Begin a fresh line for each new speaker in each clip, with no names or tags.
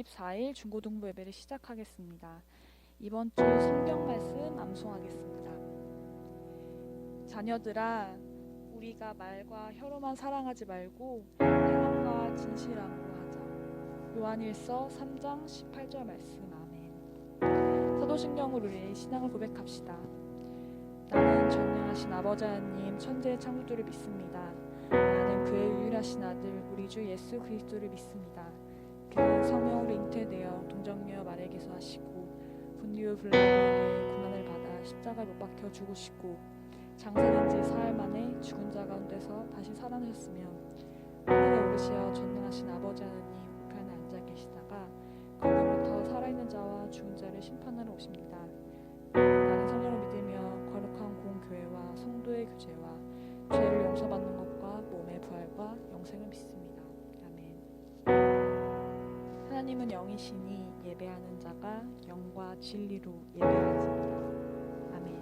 24일 중고등부 예배를 시작하겠습니다. 이번 주 성경 말씀 암송하겠습니다. 자녀들아, 우리가 말과 혀로만 사랑하지 말고 행함과 진실함으로 하자. 요한일서 3장 18절 말씀. 아멘. 사도신경으로 우리 신앙을 고백합시다. 나는 전능하신 아버지 하나님 천지의 창조주를 믿습니다. 나는 그의 유일하신 아들 우리 주 예수 그리스도를 믿습니다. 그는 성령으로 잉태되어 동정녀 마리아에게서 하시고 분유 빌라도에게 고난을 받아 십자가에 못 박혀 죽으시고 장사된 지 사흘 만에 죽은 자 가운데서 다시 살아나셨으며 하늘에 오르시어 전능하신 아버지 하나님 우편에 앉아 계시다가 거기로부터 살아있는 자와 죽은 자를 심판하러 오십니다. 나는 성령을 믿으며 거룩한 공교회와 성도의 교제와 죄를 용서받는 것과 몸의 부활과 영생을 믿습니다. 아멘. 하나님은 영이시니 예배하는 자가 영과 진리로 예배하지니라. 아멘.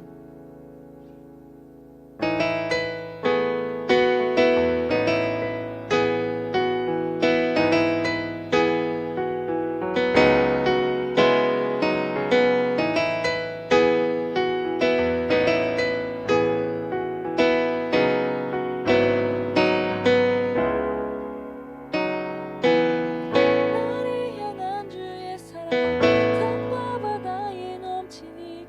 나를 향한 주의 사랑 산과 바다에 넘치니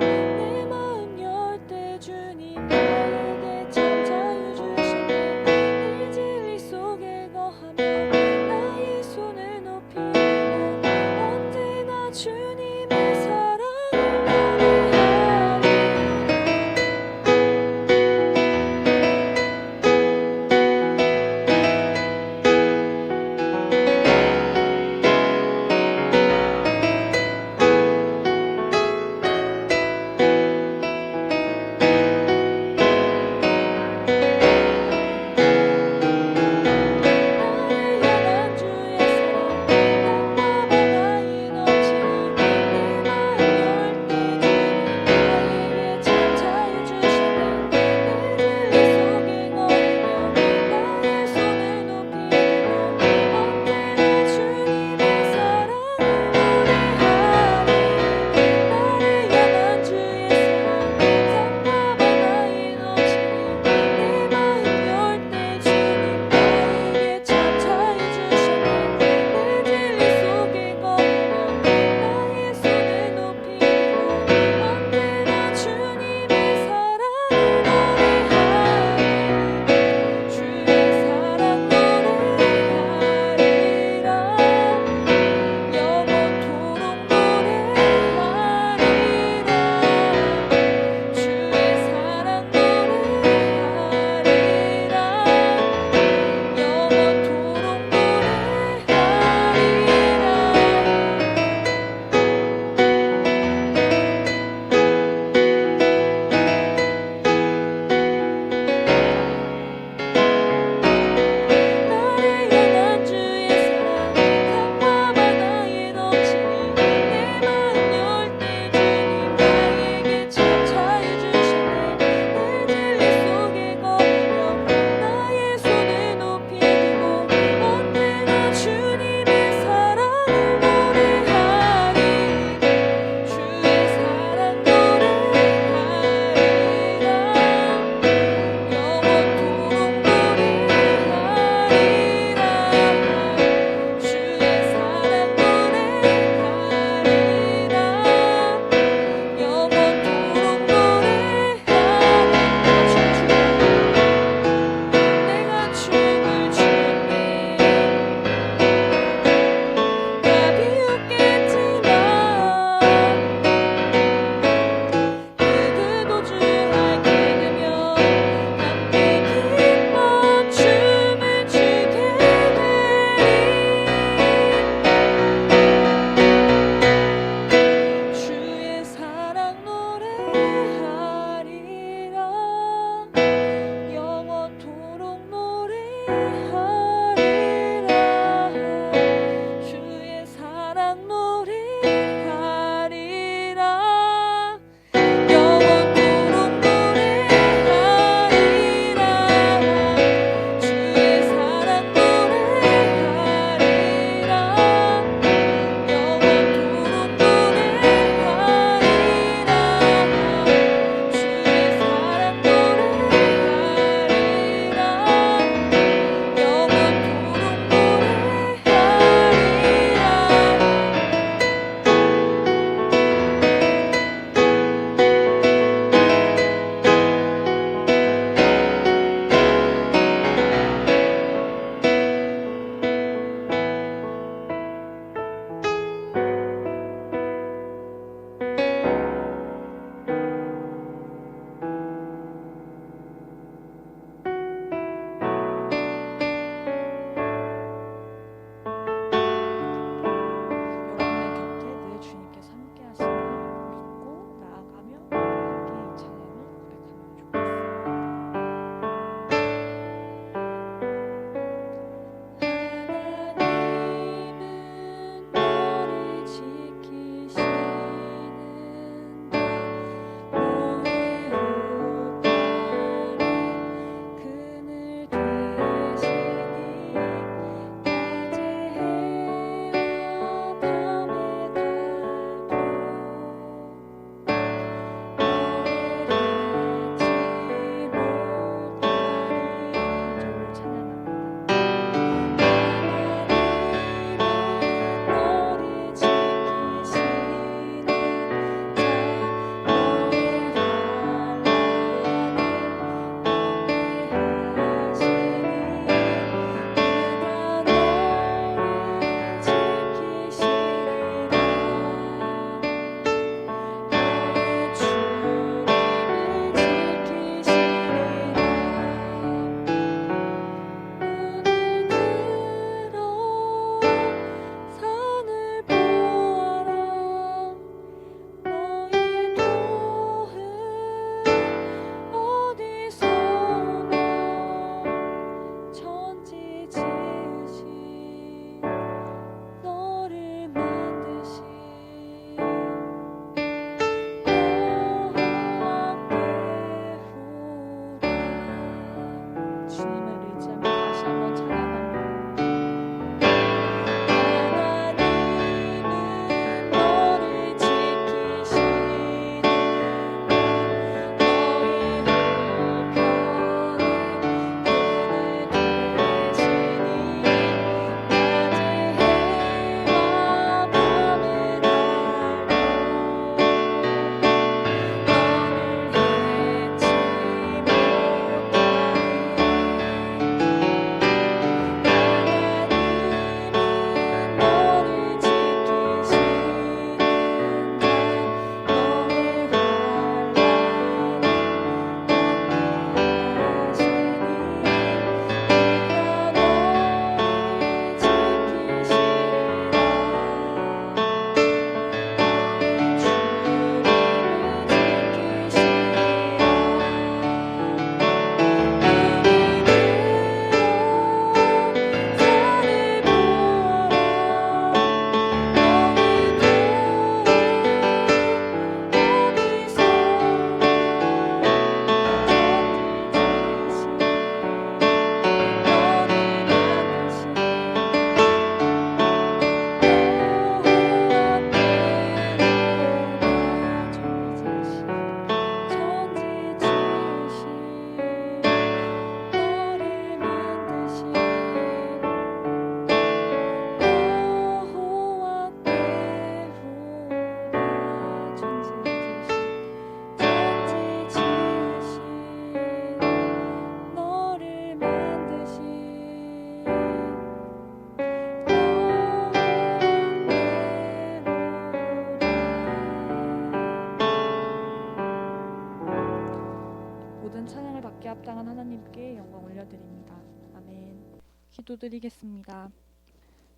합당한 하나님께 영광 올려드립니다. 아멘. 기도드리겠습니다.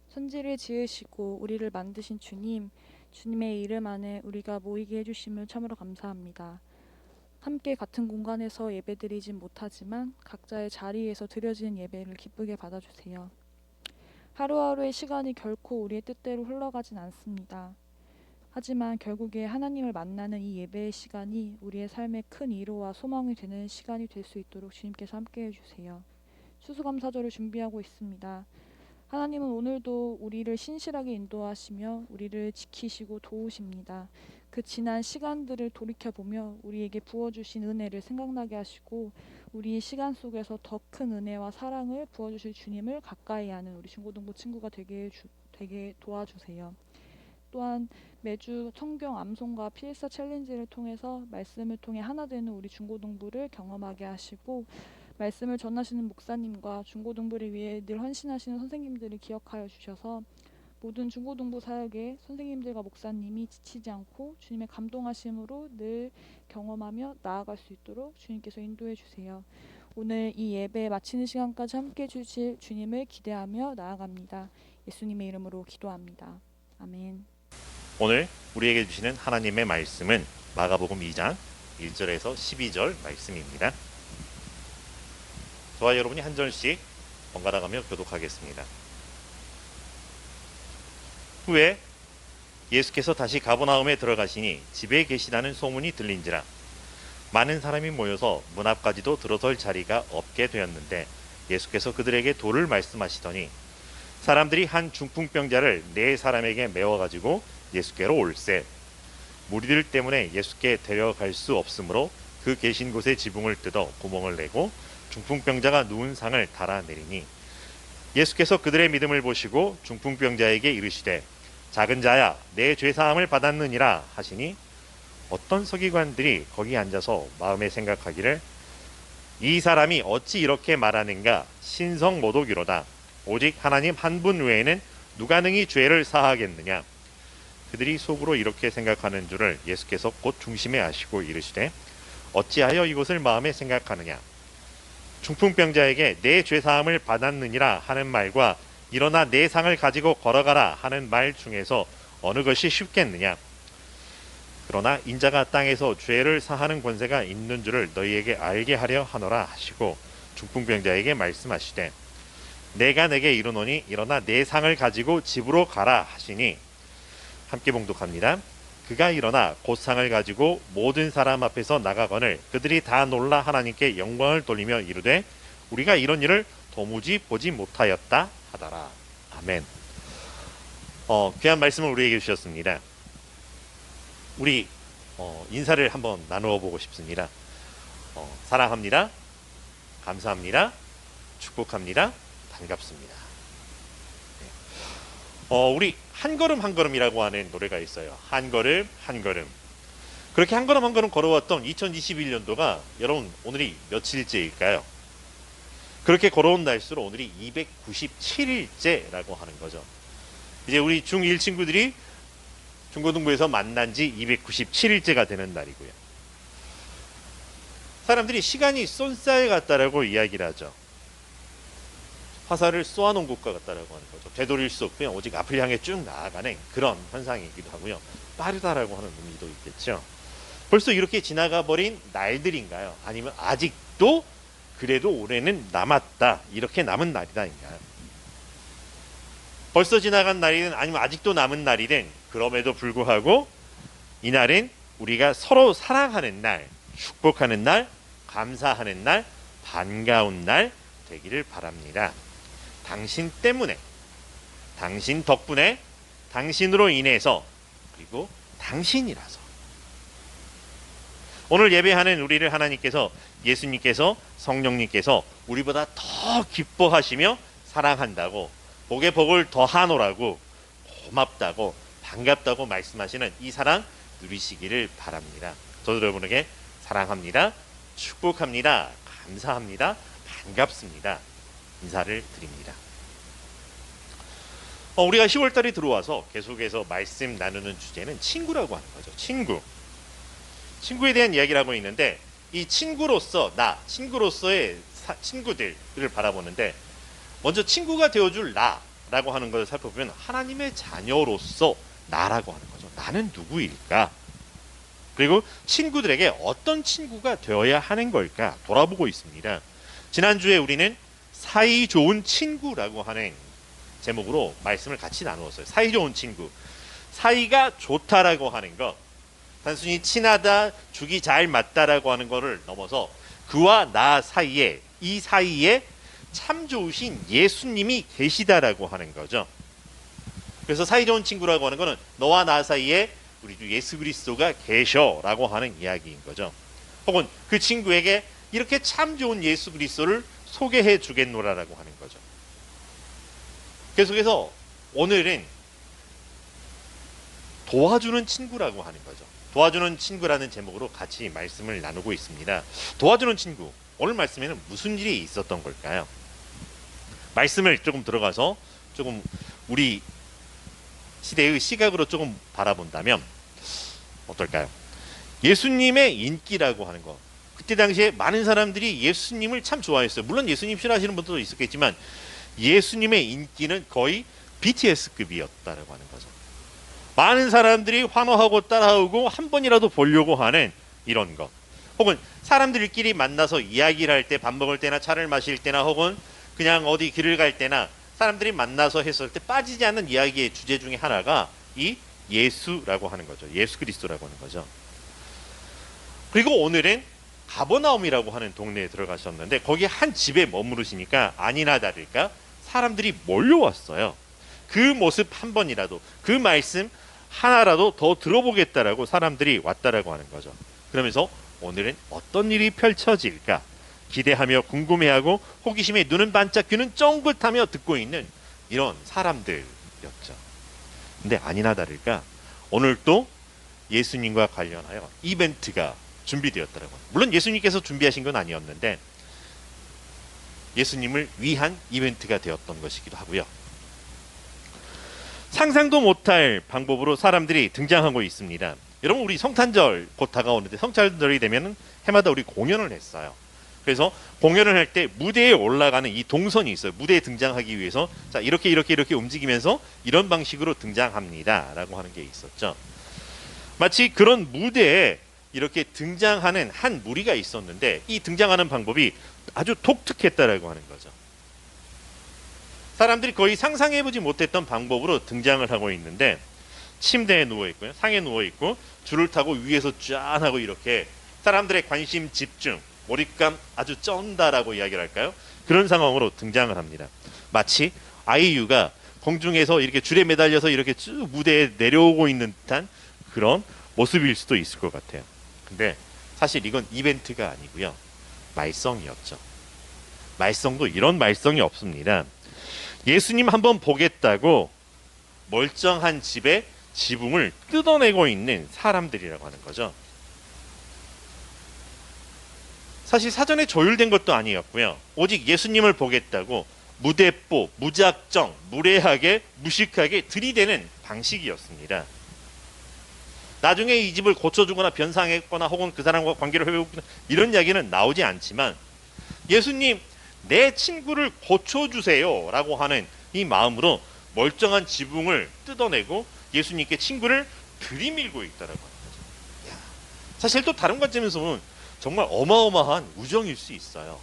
천지를 지으시고 우리를 만드신 주님, 주님의 이름 안에 우리가 모이게 해주심을 참으로 감사합니다. 함께 같은 공간에서 예배드리진 못하지만 각자의 자리에서 드려지는 예배를 기쁘게 받아주세요. 하루하루의 시간이 결코 우리의 뜻대로 흘러가진 않습니다. 하지만 결국에 하나님을 만나는 이 예배의 시간이 우리의 삶의 큰 위로와 소망이 되는 시간이 될 수 있도록 주님께서 함께 해주세요. 추수감사절을 준비하고 있습니다. 하나님은 오늘도 우리를 신실하게 인도하시며 우리를 지키시고 도우십니다. 그 지난 시간들을 돌이켜보며 우리에게 부어주신 은혜를 생각나게 하시고 우리 시간 속에서 더 큰 은혜와 사랑을 부어주실 주님을 가까이 하는 우리 중고등부 친구가 되게 도와주세요. 또한 매주 성경 암송과 필사 챌린지를 통해서 말씀을 통해 하나 되는 우리 중고등부를 경험하게 하시고 말씀을 전하시는 목사님과 중고등부를 위해 늘 헌신하시는 선생님들을 기억하여 주셔서 모든 중고등부 사역에 선생님들과 목사님이 지치지 않고 주님의 감동하심으로 늘 경험하며 나아갈 수 있도록 주님께서 인도해 주세요. 오늘 이 예배 마치는 시간까지 함께 주실 주님을 기대하며 나아갑니다. 예수님의 이름으로 기도합니다. 아멘.
오늘 우리에게 주시는 하나님의 말씀은 마가복음 2장 1절에서 12절 말씀입니다. 저와 여러분이 한 절씩 번갈아가며 교독하겠습니다. 후에 예수께서 다시 가버나움에 들어가시니 집에 계시다는 소문이 들린지라 많은 사람이 모여서 문 앞까지도 들어설 자리가 없게 되었는데 예수께서 그들에게 도를 말씀하시더니 사람들이 한 중풍병자를 4사람에게 메워가지고 예수께로 올세 무리들 때문에 예수께 데려갈 수 없으므로 그 계신 곳의 지붕을 뜯어 구멍을 내고 중풍병자가 누운 상을 달아내리니 예수께서 그들의 믿음을 보시고 중풍병자에게 이르시되 작은 자야 내 죄사함을 받았느니라 하시니 어떤 서기관들이 거기 앉아서 마음에 생각하기를 이 사람이 어찌 이렇게 말하는가 신성모독이로다 오직 하나님 한 분 외에는 누가 능히 죄를 사하겠느냐 그들이 속으로 이렇게 생각하는 줄을 예수께서 곧 중심에 아시고 이르시되 어찌하여 이것을 마음에 생각하느냐 중풍병자에게 내 죄사함을 받았느니라 하는 말과 일어나 내 상을 가지고 걸어가라 하는 말 중에서 어느 것이 쉽겠느냐 그러나 인자가 땅에서 죄를 사하는 권세가 있는 줄을 너희에게 알게 하려 하노라 하시고 중풍병자에게 말씀하시되 내가 내게 이르노니 일어나 내 상을 가지고 집으로 가라 하시니 함께 봉독합니다. 그가 일어나 곧 상을 가지고 모든 사람 앞에서 나가거늘 그들이 다 놀라 하나님께 영광을 돌리며 이르되 우리가 이런 일을 도무지 보지 못하였다 하더라. 아멘. 귀한 말씀을 우리에게 주셨습니다. 우리 인사를 한번 나누어 보고 싶습니다. 사랑합니다. 감사합니다. 축복합니다. 반갑습니다. 우리 한 걸음 한 걸음이라고 하는 노래가 있어요. 한 걸음 한 걸음. 그렇게 한 걸음 한 걸음 걸어왔던 2021년도가 여러분 오늘이 며칠째일까요? 그렇게 걸어온 날수로 오늘이 297일째라고 하는 거죠. 이제 우리 중1 친구들이 중고등부에서 만난 지 297일째가 되는 날이고요. 사람들이 시간이 쏜살 같다라고 이야기를 하죠. 화살을 쏘아놓은 것과 같다라고 하는 거죠. 되돌릴 수 없고요. 오직 앞을 향해 쭉 나아가는 그런 현상이기도 하고요. 빠르다라고 하는 의미도 있겠죠. 벌써 이렇게 지나가 버린 날들인가요? 아니면 아직도 그래도 올해는 남았다. 이렇게 남은 날이다인가요? 벌써 지나간 날이든 아니면 아직도 남은 날이든 그럼에도 불구하고 이날은 우리가 서로 사랑하는 날, 축복하는 날, 감사하는 날, 반가운 날 되기를 바랍니다. 당신 때문에, 당신 덕분에, 당신으로 인해서, 그리고 당신이라서. 오늘 예배하는 우리를 하나님께서, 예수님께서, 성령님께서 우리보다 더 기뻐하시며 사랑한다고, 복에 복을 더하노라고, 고맙다고, 반갑다고 말씀하시는 이 사랑 누리시기를 바랍니다. 저도 여러분에게 사랑합니다, 축복합니다, 감사합니다, 반갑습니다 인사를 드립니다. 우리가 10월달이 들어와서 계속해서 말씀 나누는 주제는 친구라고 하는 거죠. 친구에 대한 이야기를 하고 있는데 이 친구로서 친구로서의 친구들을 바라보는데 먼저 친구가 되어줄 나라고 하는 것을 살펴보면 하나님의 자녀로서 나라고 하는 거죠. 나는 누구일까? 그리고 친구들에게 어떤 친구가 되어야 하는 걸까 돌아보고 있습니다. 지난주에 우리는 사이 좋은 친구라고 하는 제목으로 말씀을 같이 나누었어요. 사이 좋은 친구. 사이가 좋다라고 하는 것, 단순히 친하다, 죽이 잘 맞다라고 하는 것을 넘어서 그와 나 사이에, 이 사이에 참 좋으신 예수님이 계시다라고 하는 거죠. 그래서 사이 좋은 친구라고 하는 것은 너와 나 사이에 우리 주 예수 그리스도가 계셔라고 하는 이야기인 거죠. 혹은 그 친구에게 이렇게 참 좋은 예수 그리스도를 소개해 주겠노라라고 하는 거죠. 계속해서 오늘은 도와주는 친구라고 하는 거죠. 도와주는 친구라는 제목으로 같이 말씀을 나누고 있습니다. 도와주는 친구, 오늘 말씀에는 무슨 일이 있었던 걸까요? 말씀을 조금 들어가서 조금 우리 시대의 시각으로 조금 바라본다면 어떨까요? 예수님의 인기라고 하는 거, 그때 당시에 많은 사람들이 예수님을 참 좋아했어요. 물론 예수님 싫어하시는 분들도 있었겠지만 예수님의 인기는 거의 BTS급이었다라고 하는 거죠. 많은 사람들이 환호하고 따라오고 한 번이라도 보려고 하는 이런 것, 혹은 사람들끼리 만나서 이야기를 할 때, 밥 먹을 때나 차를 마실 때나 혹은 그냥 어디 길을 갈 때나 사람들이 만나서 했을 때 빠지지 않는 이야기의 주제 중에 하나가 이 예수라고 하는 거죠. 예수 그리스도라고 하는 거죠. 그리고 오늘은 가버나움이라고 하는 동네에 들어가셨는데 거기 한 집에 머무르시니까 아니나 다를까 사람들이 몰려왔어요. 그 모습 한 번이라도, 그 말씀 하나라도 더 들어보겠다라고 사람들이 왔다라고 하는 거죠. 그러면서 오늘은 어떤 일이 펼쳐질까 기대하며 궁금해하고 호기심에 눈은 반짝 귀는 쫑긋하며 듣고 있는 이런 사람들이었죠. 근데 아니나 다를까 오늘 또 예수님과 관련하여 이벤트가 준비되었더라고요. 물론 예수님께서 준비하신 건 아니었는데 예수님을 위한 이벤트가 되었던 것이기도 하고요. 상상도 못할 방법으로 사람들이 등장하고 있습니다. 여러분, 우리 성탄절 곧 다가오는데 성탄절이 되면 해마다 우리 공연을 했어요. 그래서 공연을 할 때 무대에 올라가는 이 동선이 있어요. 무대에 등장하기 위해서 자 이렇게 움직이면서 이런 방식으로 등장합니다 라고 하는 게 있었죠. 마치 그런 무대에 이렇게 등장하는 한 무리가 있었는데 이 등장하는 방법이 아주 독특했다라고 하는 거죠. 사람들이 거의 상상해보지 못했던 방법으로 등장을 하고 있는데 침대에 누워있고요, 상에 누워있고 줄을 타고 위에서 쫙 하고 이렇게 사람들의 관심 집중, 몰입감 아주 쩐다라고 이야기를 할까요? 그런 상황으로 등장을 합니다. 마치 아이유가 공중에서 이렇게 줄에 매달려서 이렇게 쭉 무대에 내려오고 있는 듯한 그런 모습일 수도 있을 것 같아요. 근데 사실 이건 이벤트가 아니고요, 말썽이었죠. 말썽도 이런 말썽이 없습니다. 예수님 한번 보겠다고 멀쩡한 집에 지붕을 뜯어내고 있는 사람들이라고 하는 거죠. 사실 사전에 조율된 것도 아니었고요. 오직 예수님을 보겠다고 무대뽀, 무작정, 무례하게, 무식하게 들이대는 방식이었습니다. 나중에 이 집을 고쳐주거나 변상했거나 혹은 그 사람과 관계를 회복하거나 이런 이야기는 나오지 않지만 예수님, 내 친구를 고쳐주세요 라고 하는 이 마음으로 멀쩡한 지붕을 뜯어내고 예수님께 친구를 들이밀고 있다라고 하는 거죠. 사실 또 다른 관점에서 보면 정말 어마어마한 우정일 수 있어요.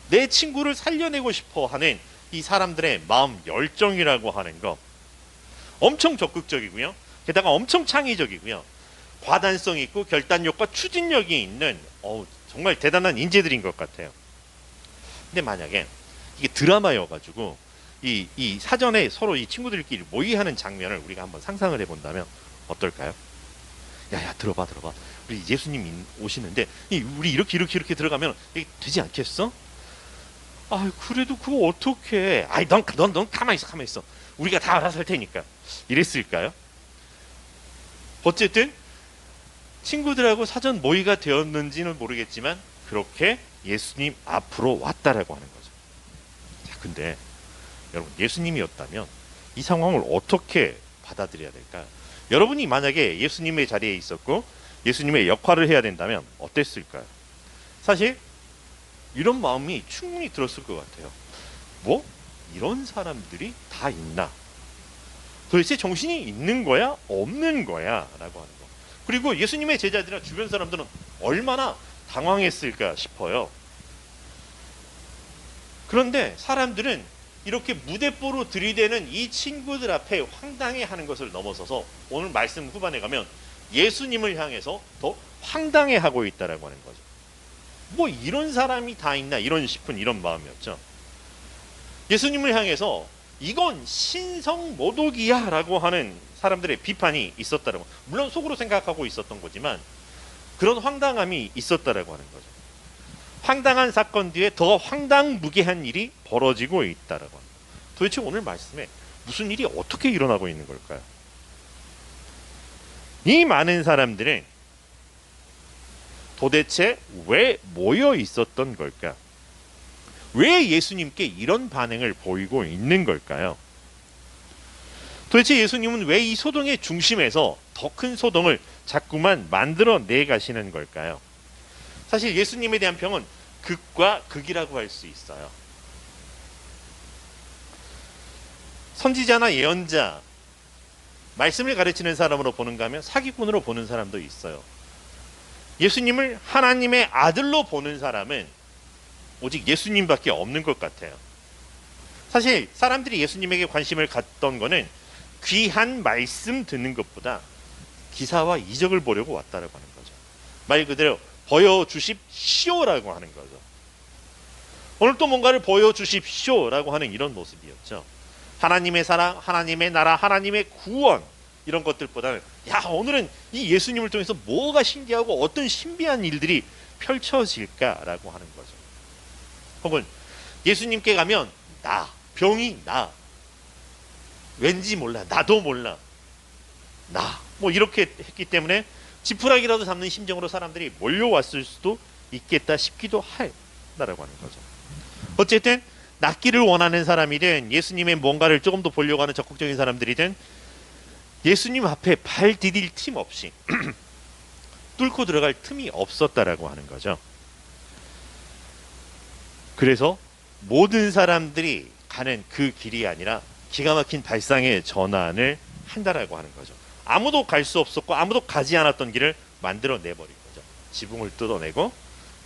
내 친구를 살려내고 싶어 하는 이 사람들의 마음 열정이라고 하는 거 엄청 적극적이고요. 게다가 엄청 창의적이고요. 과단성 있고 결단력과 추진력이 있는 정말 대단한 인재들인 것 같아요. 근데 만약에 이게 드라마여가지고 이 사전에 서로 이 친구들끼리 모의하는 장면을 우리가 한번 상상을 해본다면 어떨까요? 야야 들어봐 우리 예수님 오시는데 우리 이렇게 들어가면 이게 되지 않겠어? 아 그래도 그거 어떡해? 아이 넌 가만히 있어 우리가 다 알아서 할 테니까 이랬을까요? 어쨌든 친구들하고 사전 모의가 되었는지는 모르겠지만 그렇게 예수님 앞으로 왔다라고 하는 거죠. 자, 근데 여러분 예수님이었다면 이 상황을 어떻게 받아들여야 될까요? 여러분이 만약에 예수님의 자리에 있었고 예수님의 역할을 해야 된다면 어땠을까요? 사실 이런 마음이 충분히 들었을 것 같아요. 뭐? 이런 사람들이 다 있나? 도대체 정신이 있는 거야? 없는 거야? 라고 하는 거. 그리고 예수님의 제자들이나 주변 사람들은 얼마나 당황했을까 싶어요. 그런데 사람들은 이렇게 무대뽀로 들이대는 이 친구들 앞에 황당해하는 것을 넘어서서 오늘 말씀 후반에 가면 예수님을 향해서 더 황당해하고 있다라고 하는 거죠. 뭐 이런 사람이 다 있나 이런 싶은 이런 마음이었죠. 예수님을 향해서 이건 신성모독이야 라고 하는 사람들의 비판이 있었다라고, 물론 속으로 생각하고 있었던 거지만 그런 황당함이 있었다라고 하는 거죠. 황당한 사건 뒤에 더 황당무계한 일이 벌어지고 있다라고 합니다. 도대체 오늘 말씀에 무슨 일이 어떻게 일어나고 있는 걸까요? 이 많은 사람들은 도대체 왜 모여 있었던 걸까? 왜 예수님께 이런 반응을 보이고 있는 걸까요? 도대체 예수님은 왜 이 소동의 중심에서 더 큰 소동을 자꾸만 만들어내 가시는 걸까요? 사실 예수님에 대한 평은 극과 극이라고 할 수 있어요. 선지자나 예언자, 말씀을 가르치는 사람으로 보는가 하면 사기꾼으로 보는 사람도 있어요. 예수님을 하나님의 아들로 보는 사람은 오직 예수님밖에 없는 것 같아요. 사실 사람들이 예수님에게 관심을 갖던 거는 귀한 말씀 듣는 것보다 기사와 이적을 보려고 왔다라고 하는 거죠. 말 그대로 보여주십시오라고 하는 거죠. 오늘 또 뭔가를 보여주십시오라고 하는 이런 모습이었죠. 하나님의 사랑, 하나님의 나라, 하나님의 구원, 이런 것들보다는 야, 오늘은 이 예수님을 통해서 뭐가 신기하고 어떤 신비한 일들이 펼쳐질까라고 하는 거죠. 혹은 예수님께 가면 병이 나, 왠지 몰라, 나도 몰라, 뭐 이렇게 했기 때문에 지푸라기라도 잡는 심정으로 사람들이 몰려왔을 수도 있겠다 싶기도 한다라고 하는 거죠. 어쨌든 낫기를 원하는 사람이든 예수님의 뭔가를 조금 더 보려고 하는 적극적인 사람들이든 예수님 앞에 발 디딜 틈 없이 뚫고 들어갈 틈이 없었다라고 하는 거죠. 그래서 모든 사람들이 가는 그 길이 아니라 기가 막힌 발상의 전환을 한다라고 하는 거죠. 아무도 갈 수 없었고 아무도 가지 않았던 길을 만들어내버린 거죠. 지붕을 뜯어내고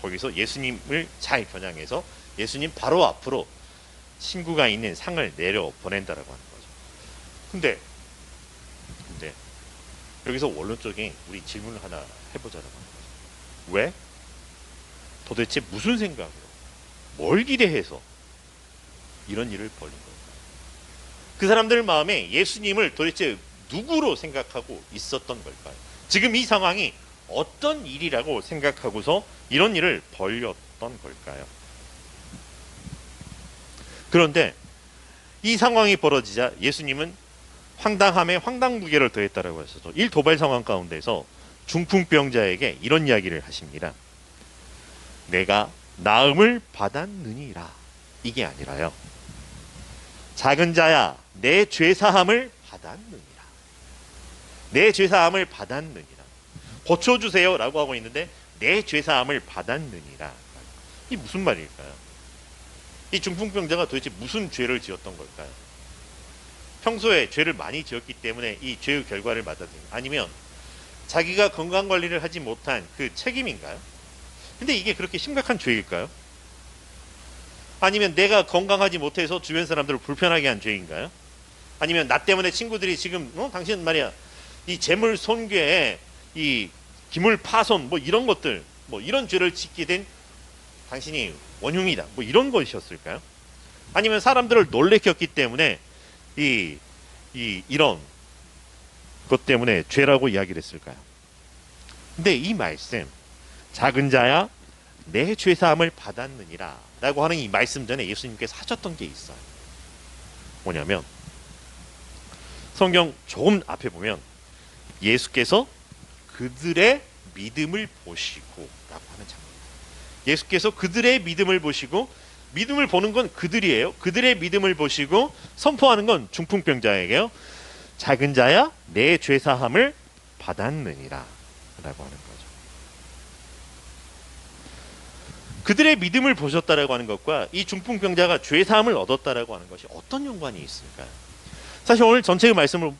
거기서 예수님을 잘 겨냥해서 예수님 바로 앞으로 친구가 있는 상을 내려 보낸다라고 하는 거죠. 근데 여기서 원론적인 우리 질문을 하나 해보자라고 하는 거죠. 왜? 도대체 무슨 생각으로, 뭘 기대해서 이런 일을 벌인 걸까요? 그 사람들 마음에 예수님을 도대체 누구로 생각하고 있었던 걸까요? 지금 이 상황이 어떤 일이라고 생각하고서 이런 일을 벌였던 걸까요? 그런데 이 상황이 벌어지자 예수님은 황당함에 황당무게를 더했다라고 하셔서 일도발 상황 가운데서 중풍병자에게 이런 이야기를 하십니다. 내가 나음을 받았느니라. 이게 아니라요. 작은 자야, 내 죄사함을 받았느니라. 내 죄사함을 받았느니라. 고쳐주세요 라고 하고 있는데 내 죄사함을 받았느니라. 이 무슨 말일까요? 이 중풍병자가 도대체 무슨 죄를 지었던 걸까요? 평소에 죄를 많이 지었기 때문에 이 죄의 결과를 받았는가? 아니면 자기가 건강관리를 하지 못한 그 책임인가요? 근데 이게 그렇게 심각한 죄일까요? 아니면 내가 건강하지 못해서 주변 사람들을 불편하게 한 죄인가요? 아니면 나 때문에 친구들이 지금 당신 말이야 이 재물 손괴에 이 기물 파손 뭐 이런 것들 뭐 이런 죄를 짓게 된 당신이 원흉이다 뭐 이런 것이었을까요? 아니면 사람들을 놀래켰기 때문에 이런 것 때문에 죄라고 이야기를 했을까요? 근데 이 말씀 작은 자야 내 죄사함을 받았느니라 라고 하는 이 말씀 전에 예수님께서 하셨던 게 있어요. 뭐냐면 성경 조금 앞에 보면 예수께서 그들의 믿음을 보시고 라고 하는 장면입니다. 예수께서 그들의 믿음을 보시고, 믿음을 보는 건 그들이에요. 그들의 믿음을 보시고 선포하는 건 중풍병자에게요. 작은 자야 내 죄사함을 받았느니라 라고 하는 거죠. 그들의 믿음을 보셨다라고 하는 것과 이 중풍병자가 죄 사함을 얻었다라고 하는 것이 어떤 연관이 있을까요? 사실 오늘 전체의 말씀을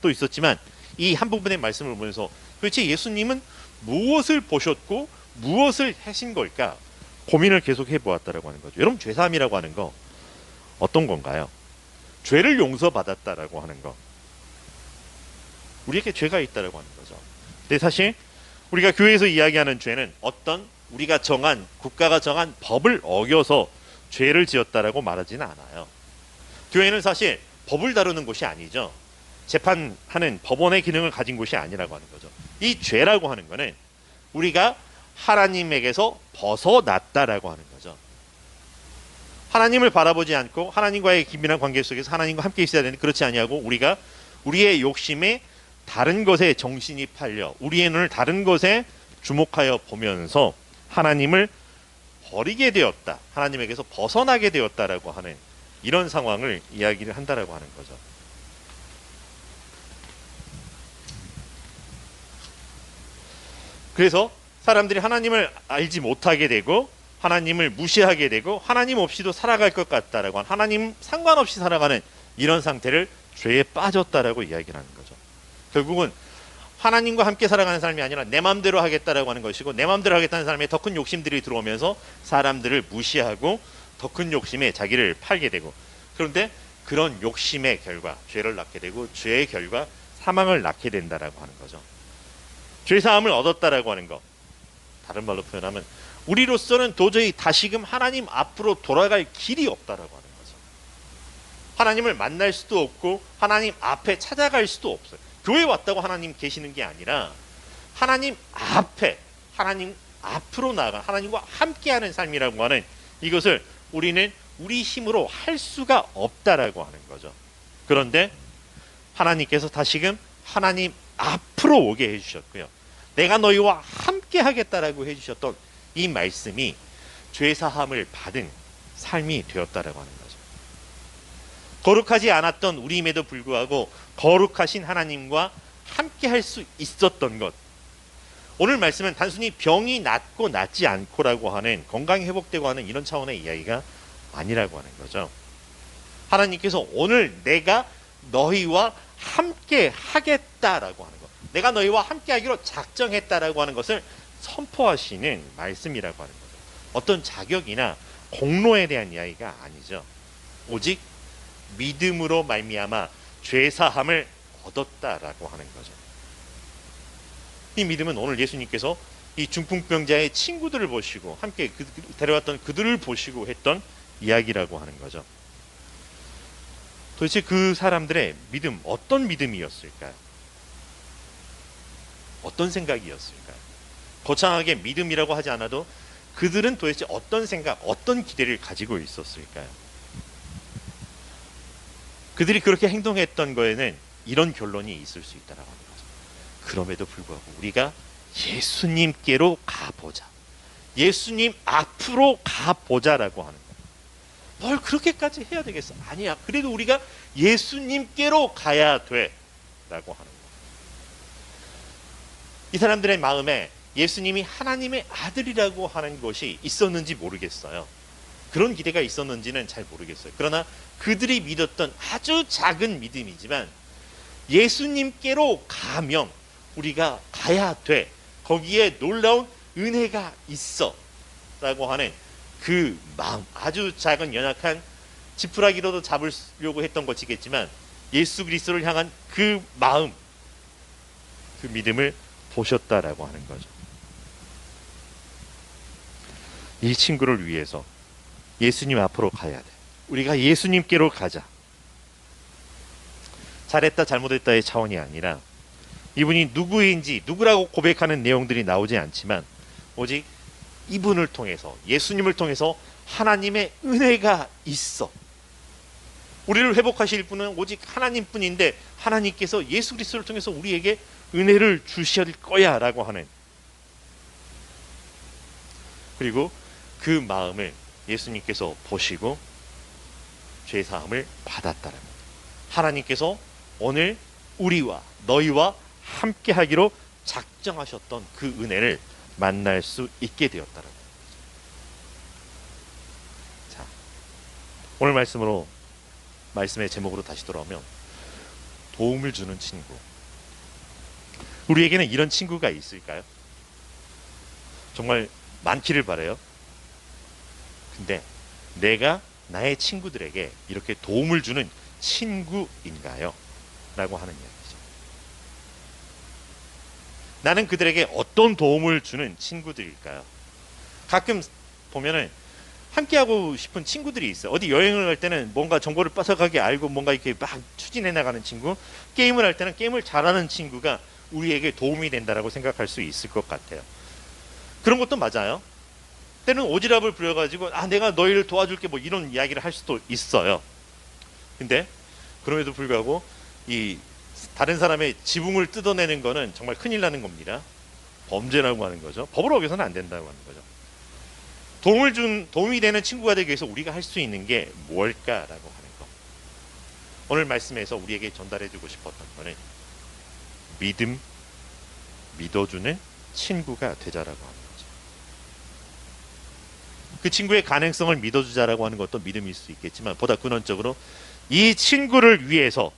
또 있었지만 이 한 부분의 말씀을 보면서 도대체 예수님은 무엇을 보셨고 무엇을 하신 걸까 고민을 계속 해보았다라고 하는 거죠. 여러분, 죄 사함이라고 하는 거 어떤 건가요? 죄를 용서받았다라고 하는 거, 우리에게 죄가 있다라고 하는 거죠. 근데 사실 우리가 교회에서 이야기하는 죄는 어떤 우리가 정한, 국가가 정한 법을 어겨서 죄를 지었다라고 말하지는 않아요. 교회는 사실 법을 다루는 곳이 아니죠. 재판하는 법원의 기능을 가진 곳이 아니라고 하는 거죠. 이 죄라고 하는 거는 우리가 하나님에게서 벗어났다라고 하는 거죠. 하나님을 바라보지 않고 하나님과의 긴밀한 관계 속에서 하나님과 함께 있어야 되는데 그렇지 아니하고 우리가 우리의 욕심에 다른 것에 정신이 팔려 우리의 눈을 다른 것에 주목하여 보면서 하나님을 버리게 되었다, 하나님에게서 벗어나게 되었다라고 하는 이런 상황을 이야기를 한다라고 하는 거죠. 그래서 사람들이 하나님을 알지 못하게 되고 하나님을 무시하게 되고 하나님 없이도 살아갈 것 같다라고 하는, 하나님 상관없이 살아가는 이런 상태를 죄에 빠졌다라고 이야기를 하는 거죠. 결국은 하나님과 함께 살아가는 삶이 아니라 내 마음대로 하겠다라고 하는 것이고, 내 마음대로 하겠다는 사람의 더 큰 욕심들이 들어오면서 사람들을 무시하고 더 큰 욕심에 자기를 팔게 되고, 그런데 그런 욕심의 결과 죄를 낳게 되고 죄의 결과 사망을 낳게 된다라고 하는 거죠. 죄 사함을 얻었다라고 하는 것, 다른 말로 표현하면 우리로서는 도저히 다시금 하나님 앞으로 돌아갈 길이 없다라고 하는 거죠. 하나님을 만날 수도 없고 하나님 앞에 찾아갈 수도 없어요. 교회 왔다고 하나님 계시는 게 아니라 하나님 앞에, 하나님 앞으로 나아가 하나님과 함께하는 삶이라고 하는 이것을 우리는 우리 힘으로 할 수가 없다라고 하는 거죠. 그런데 하나님께서 다시금 하나님 앞으로 오게 해주셨고요, 내가 너희와 함께 하겠다라고 해주셨던 이 말씀이 죄사함을 받은 삶이 되었다라고 하는 거죠. 거룩하지 않았던 우리임에도 불구하고 거룩하신 하나님과 함께 할 수 있었던 것, 오늘 말씀은 단순히 병이 낫고 낫지 않고라고 하는, 건강이 회복되고 하는 이런 차원의 이야기가 아니라고 하는 거죠. 하나님께서 오늘 내가 너희와 함께 하겠다라고 하는 것, 내가 너희와 함께 하기로 작정했다라고 하는 것을 선포하시는 말씀이라고 하는 거죠. 어떤 자격이나 공로에 대한 이야기가 아니죠. 오직 믿음으로 말미암아 죄사함을 얻었다라고 하는 거죠. 이 믿음은 오늘 예수님께서 이 중풍병자의 친구들을 보시고 함께 데려왔던 그들을 보시고 했던 이야기라고 하는 거죠. 도대체 그 사람들의 믿음, 어떤 믿음이었을까요? 어떤 생각이었을까요? 거창하게 믿음이라고 하지 않아도 그들은 도대체 어떤 생각, 어떤 기대를 가지고 있었을까요? 그들이 그렇게 행동했던 거에는 이런 결론이 있을 수 있다라고 하는 거죠. 그럼에도 불구하고 우리가 예수님께로 가보자, 예수님 앞으로 가보자라고 하는 거예요. 뭘 그렇게까지 해야 되겠어? 아니야. 그래도 우리가 예수님께로 가야 돼 라고 하는 거예요. 이 사람들의 마음에 예수님이 하나님의 아들이라고 하는 것이 있었는지 모르겠어요. 그런 기대가 있었는지는 잘 모르겠어요. 그러나 그들이 믿었던 아주 작은 믿음이지만 예수님께로 가면 우리가 가야 돼, 거기에 놀라운 은혜가 있어 라고 하는 그 마음, 아주 작은 연약한 지푸라기로도 잡으려고 했던 것이겠지만 예수 그리스도를 향한 그 마음, 그 믿음을 보셨다라고 하는 거죠. 이 친구를 위해서 예수님 앞으로 가야 돼, 우리가 예수님께로 가자. 잘했다 잘못했다의 차원이 아니라 이분이 누구인지, 누구라고 고백하는 내용들이 나오지 않지만 오직 이분을 통해서, 예수님을 통해서 하나님의 은혜가 있어, 우리를 회복하실 분은 오직 하나님뿐인데 하나님께서 예수 그리스도를 통해서 우리에게 은혜를 주실 거야 라고 하는, 그리고 그 마음을 예수님께서 보시고 죄사함을 받았다는 것, 하나님께서 오늘 우리와 너희와 함께 하기로 작정하셨던 그 은혜를 만날 수 있게 되었다는 것. 오늘 말씀의 제목으로 다시 돌아오면 도움을 주는 친구. 우리에게는 이런 친구가 있을까요? 정말 많기를 바라요. 근데 내가 나의 친구들에게 이렇게 도움을 주는 친구인가요? 라고 하는 이야기죠. 나는 그들에게 어떤 도움을 주는 친구들일까요? 가끔 보면은 함께하고 싶은 친구들이 있어요. 어디 여행을 갈 때는 뭔가 정보를 빠삭하게 알고 뭔가 이렇게 막 추진해 나가는 친구, 게임을 할 때는 게임을 잘하는 친구가 우리에게 도움이 된다라고 생각할 수 있을 것 같아요. 그런 것도 맞아요. 때는 오지랖을 부려가지고 내가 너희를 도와줄게 뭐 이런 이야기를 할 수도 있어요. 근데 그럼에도 불구하고 이 다른 사람의 지붕을 뜯어내는 거는 정말 큰일 나는 겁니다. 범죄라고 하는 거죠. 법을 어겨서는 안 된다고 하는 거죠. 도움이 되는 친구가 되기 위해서 우리가 할 수 있는 게 뭘까라고 하는 거. 오늘 말씀에서 우리에게 전달해주고 싶었던 거는 믿어주는 친구가 되자라고 하는 거죠. 그 친구의 가능성을 믿어주자라고 하는 것도 믿음일 수 있겠지만 보다 근원적으로 이 친구를 위해서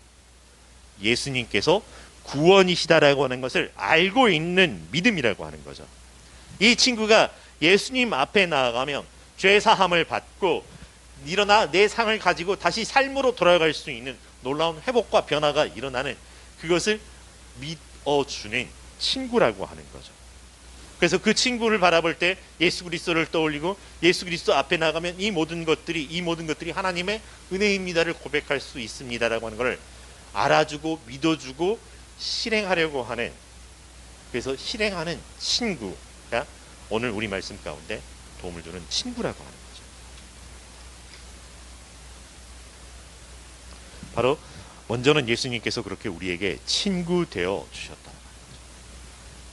예수님께서 구원이시다라고 하는 것을 알고 있는 믿음이라고 하는 거죠. 이 친구가 예수님 앞에 나아가면 죄 사함을 받고 일어나 내 상을 가지고 다시 삶으로 돌아갈 수 있는 놀라운 회복과 변화가 일어나는 그것을 믿어주는 친구라고 하는 거죠. 그래서 그 친구를 바라볼 때 예수 그리스도를 떠올리고 예수 그리스도 앞에 나가면 이 모든 것들이 하나님의 은혜입니다를 고백할 수 있습니다라고 하는 것을 알아주고 믿어주고 실행하려고 하는, 그래서 실행하는 친구가 오늘 우리 말씀 가운데 도움을 주는 친구라고 하는 거죠. 바로 먼저는 예수님께서 그렇게 우리에게 친구 되어 주셨다.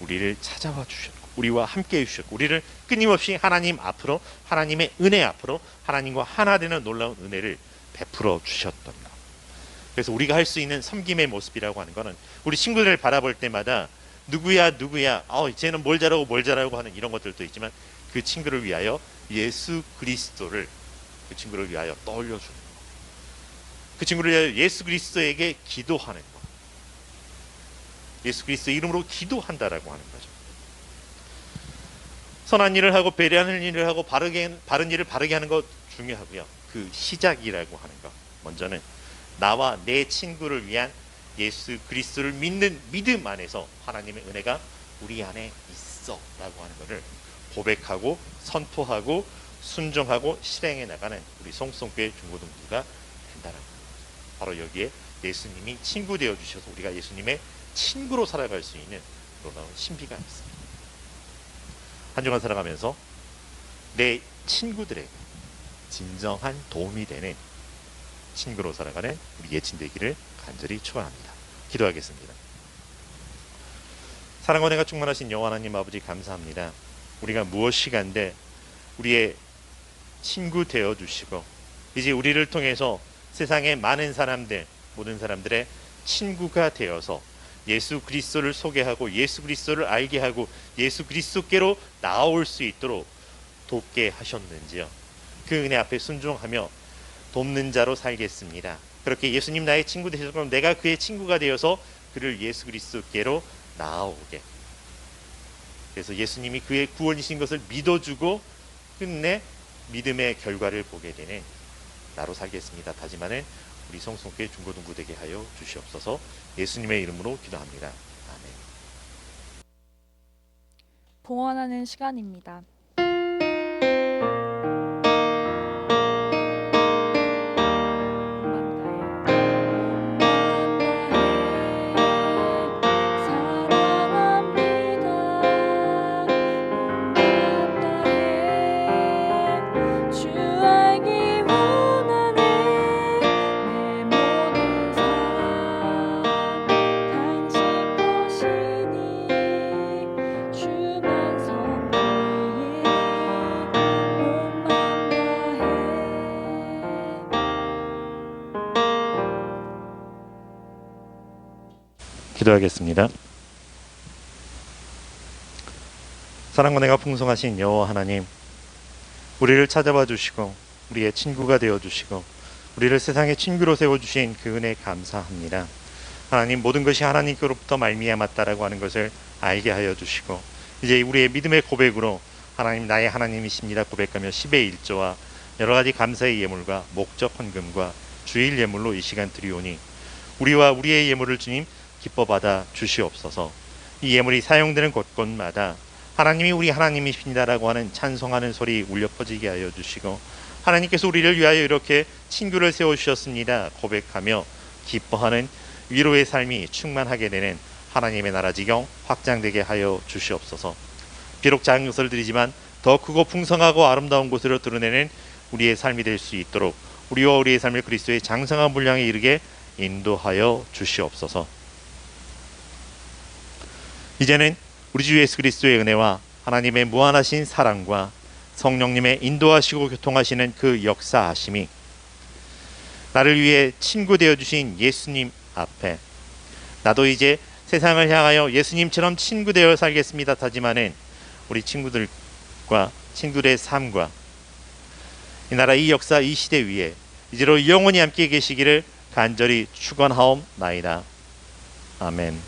우리를 찾아와 주셨고 우리와 함께 해주셨고 우리를 끊임없이 하나님 앞으로, 하나님의 은혜 앞으로 하나님과 하나 되는 놀라운 은혜를 베풀어 주셨던 것. 그래서 우리가 할 수 있는 섬김의 모습이라고 하는 것은 우리 친구들을 바라볼 때마다 누구야 쟤는 뭘 잘하고 하는 이런 것들도 있지만 그 친구를 위하여 예수 그리스도를 그 친구를 위하여 떠올려 주는 것, 그 친구를 위하여 예수 그리스도에게 기도하는 것, 예수 그리스도 이름으로 기도한다라고 하는 거죠. 선한 일을 하고 배려하는 일을 하고 바른 일을 바르게 하는 것 중요하고요. 그 시작이라고 하는 것, 먼저는 나와 내 친구를 위한 예수 그리스도를 믿는 믿음 안에서 하나님의 은혜가 우리 안에 있어 라고 하는 것을 고백하고 선포하고 순종하고 실행해 나가는 우리 송송교회 중고등부가 된다라고 합니다. 바로 여기에 예수님이 친구 되어 주셔서 우리가 예수님의 친구로 살아갈 수 있는 놀라운 신비가 있습니다. 한 주간 살아가면서 내 친구들에게 진정한 도움이 되는 친구로 살아가는 우리 예친 되기를 간절히 축원합니다. 기도하겠습니다. 사랑과 은혜가 충만하신 여호와 하나님 아버지 감사합니다. 우리가 무엇이 간데 우리의 친구 되어 주시고 이제 우리를 통해서 세상의 많은 사람들, 모든 사람들의 친구가 되어서 예수 그리스도를 소개하고 예수 그리스도를 알게 하고 예수 그리스도께로 나아올 수 있도록 돕게 하셨는지요. 그 은혜 앞에 순종하며 돕는 자로 살겠습니다. 그렇게 예수님 나의 친구 되셔서 내가 그의 친구가 되어서 그를 예수 그리스도께로 나아오게, 그래서 예수님이 그의 구원이신 것을 믿어주고 끝내 믿음의 결과를 보게 되는 나로 살겠습니다. 다짐하는 우리 성송교회 중고등부 되게 하여 주시옵소서. 예수님의 이름으로 기도합니다. 아멘.
봉헌하는 시간입니다.
기도하겠습니다. 사랑과 은혜가 풍성하신 여호와 하나님, 우리를 찾아와 주시고 우리의 친구가 되어 주시고 우리를 세상의 친구로 세워주신 그 은혜 감사합니다. 하나님, 모든 것이 하나님께로부터 말미암았다라고 하는 것을 알게 하여 주시고, 이제 우리의 믿음의 고백으로 하나님 나의 하나님이십니다 고백하며 10의 1조와 여러 가지 감사의 예물과 목적 헌금과 주일 예물로 이 시간 드리오니 우리와 우리의 예물을 주님 기뻐 받아 주시옵소서. 이 예물이 사용되는 곳곳마다 하나님이 우리 하나님이십니다라고 하는 찬송하는 소리 울려 퍼지게 하여 주시고, 하나님께서 우리를 위하여 이렇게 친구를 세워주셨습니다 고백하며 기뻐하는 위로의 삶이 충만하게 되는 하나님의 나라 지경 확장되게 하여 주시옵소서. 비록 작은 것을 드리지만 더 크고 풍성하고 아름다운 곳으로 드러내는 우리의 삶이 될 수 있도록 우리와 우리의 삶을 그리스도의 장성한 분량에 이르게 인도하여 주시옵소서. 이제는 우리 주 예수 그리스도의 은혜와 하나님의 무한하신 사랑과 성령님의 인도하시고 교통하시는 그 역사하심이 나를 위해 친구 되어주신 예수님 앞에 나도 이제 세상을 향하여 예수님처럼 친구 되어 살겠습니다 하지만은 우리 친구들과 친구들의 삶과 이 나라 이 역사 이 시대 위에 이제로 영원히 함께 계시기를 간절히 축원하옵나이다. 아멘.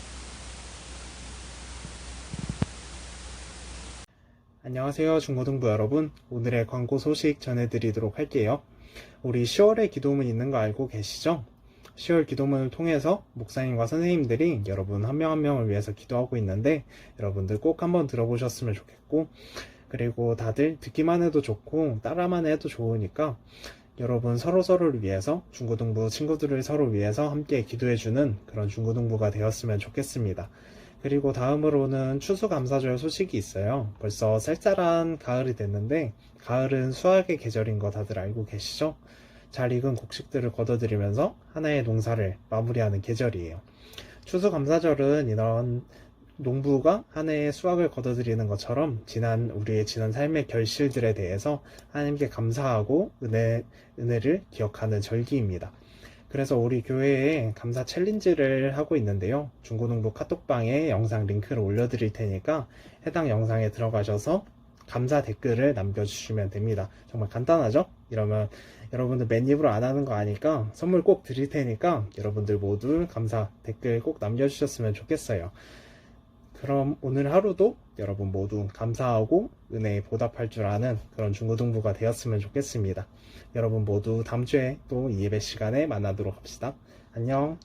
안녕하세요 중고등부 여러분, 오늘의 광고 소식 전해드리도록 할게요. 우리 10월에 기도문 있는 거 알고 계시죠? 10월 기도문을 통해서 목사님과 선생님들이 여러분 한 명 한 명을 위해서 기도하고 있는데 여러분들 꼭 한번 들어보셨으면 좋겠고, 그리고 다들 듣기만 해도 좋고 따라만 해도 좋으니까 여러분 서로서로를 위해서 중고등부 친구들을 서로 위해서 함께 기도해주는 그런 중고등부가 되었으면 좋겠습니다. 그리고 다음으로는 추수감사절 소식이 있어요. 벌써 쌀쌀한 가을이 됐는데 가을은 수확의 계절인 거 다들 알고 계시죠? 잘 익은 곡식들을 거둬들이면서 하나의 농사를 마무리하는 계절이에요. 추수감사절은 이런 농부가 한 해의 수확을 거둬들이는 것처럼 우리의 지난 삶의 결실들에 대해서 하나님께 감사하고 은혜를 기억하는 절기입니다. 그래서 우리 교회에 감사 챌린지를 하고 있는데요. 중고등부 카톡방에 영상 링크를 올려드릴 테니까 해당 영상에 들어가셔서 감사 댓글을 남겨주시면 됩니다. 정말 간단하죠? 이러면 여러분들 맨입으로 안 하는 거 아니까 선물 꼭 드릴 테니까 여러분들 모두 감사 댓글 꼭 남겨주셨으면 좋겠어요. 그럼 오늘 하루도 여러분 모두 감사하고 은혜에 보답할 줄 아는 그런 중고등부가 되었으면 좋겠습니다. 여러분 모두 다음 주에 또 이 예배 시간에 만나도록 합시다. 안녕.